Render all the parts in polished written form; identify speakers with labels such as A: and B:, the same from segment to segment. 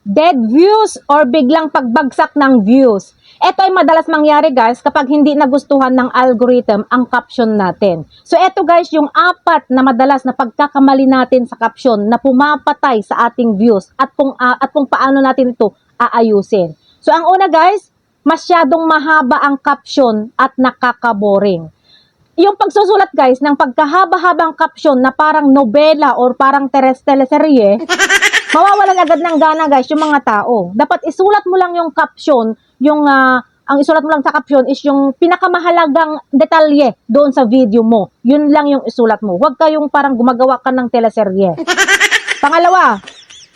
A: dead views or biglang pagbagsak ng views. Ito ay madalas mangyari guys kapag hindi nagustuhan ng algorithm ang caption natin. So ito guys yung 4 na madalas na pagkakamali natin sa caption na pumapatay sa ating views at kung paano natin ito aayusin. So ang una guys, masyadong mahaba ang caption at nakakaboring. Yung pagsusulat guys ng pagkahaba-habang caption na parang nobela or parang teleserye, mawawalan agad ng gana guys yung mga tao. Dapat isulat mo lang yung caption, ang isulat mo lang sa caption is yung pinakamahalagang detalye doon sa video mo. Yun lang yung isulat mo. Huwag kayong parang gumagawa ka ng teleserye. Pangalawa,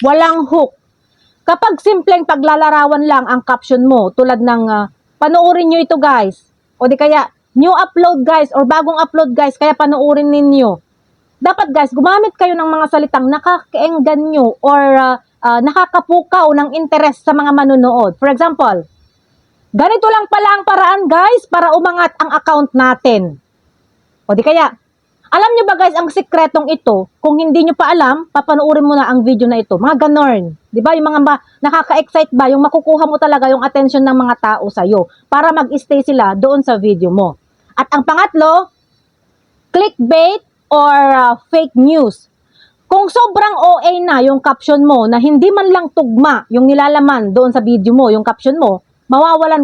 A: walang hook. Kapag simpleng paglalarawan lang ang caption mo, tulad ng panoorin nyo ito guys, o di kaya new upload guys, or bagong upload guys, kaya panoorin ninyo. Dapat guys, gumamit kayo ng mga salitang nakakaenggan nyo or nakakapukaw ng interest sa mga manunood. For example, ganito lang pala ang paraan guys para umangat ang account natin. O di kaya, alam nyo ba guys ang sikretong ito? Kung hindi nyo pa alam, papanoorin mo na ang video na ito. Mga ganon. Di ba? Yung mga nakaka-excite ba? Yung makukuha mo talaga yung attention ng mga tao sa'yo para mag-stay sila doon sa video mo. At ang pangatlo, clickbait or fake news. Kung sobrang OA na yung caption mo na hindi man lang tugma yung nilalaman doon sa video mo, yung caption mo, mawawalan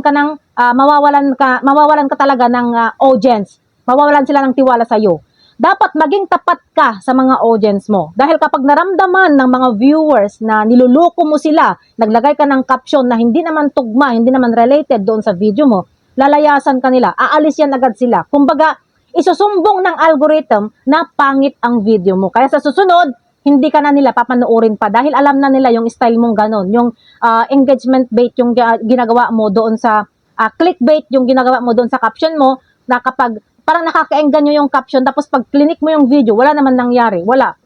A: ka talaga ng audience. Mawawalan sila ng tiwala sa iyo. Dapat maging tapat ka sa mga audience mo. Dahil kapag naramdaman ng mga viewers na niluloko mo sila, naglagay ka ng caption na hindi naman tugma, hindi naman related doon sa video mo, lalayasan ka nila, aalis yan agad sila. Kumbaga, isusumbong ng algorithm na pangit ang video mo. Kaya sa susunod, hindi ka na nila papanoorin pa dahil alam na nila yung style mong ganon. Yung engagement bait yung ginagawa mo doon sa clickbait yung ginagawa mo doon sa caption mo na kapag parang nakakaenggan nyo yung caption tapos pag clinic mo yung video, wala naman nangyari. Wala.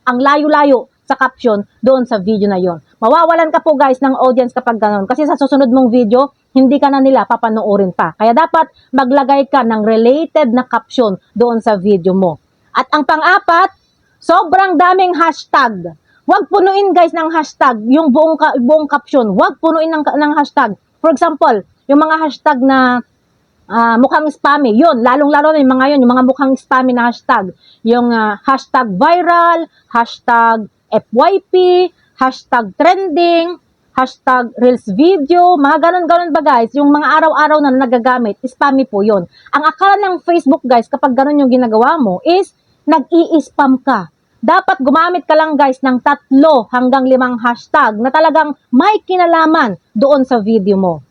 A: Ang layo-layo sa caption doon sa video na yon. Mawawalan ka po guys ng audience kapag ganon. Kasi sa susunod mong video, hindi ka na nila papanoorin pa. Kaya dapat maglagay ka ng related na caption doon sa video mo. At ang pang-4, sobrang daming hashtag. Huwag punuin guys ng hashtag yung buong caption. Huwag punuin ng hashtag. For example, yung mga hashtag na mukhang spammy, yun, lalong-lalo na yung mga yun, yung mga mukhang spammy na hashtag. Yung hashtag viral, hashtag FYP, hashtag trending, hashtag reels video, mga ganon-ganon ba guys, yung mga araw-araw na nagagamit, spammy po yun. Ang akala ng Facebook guys, kapag ganon yung ginagawa mo, is nag-i-spam ka. Dapat gumamit ka lang guys ng 3 hanggang 5 hashtag na talagang may kinalaman doon sa video mo.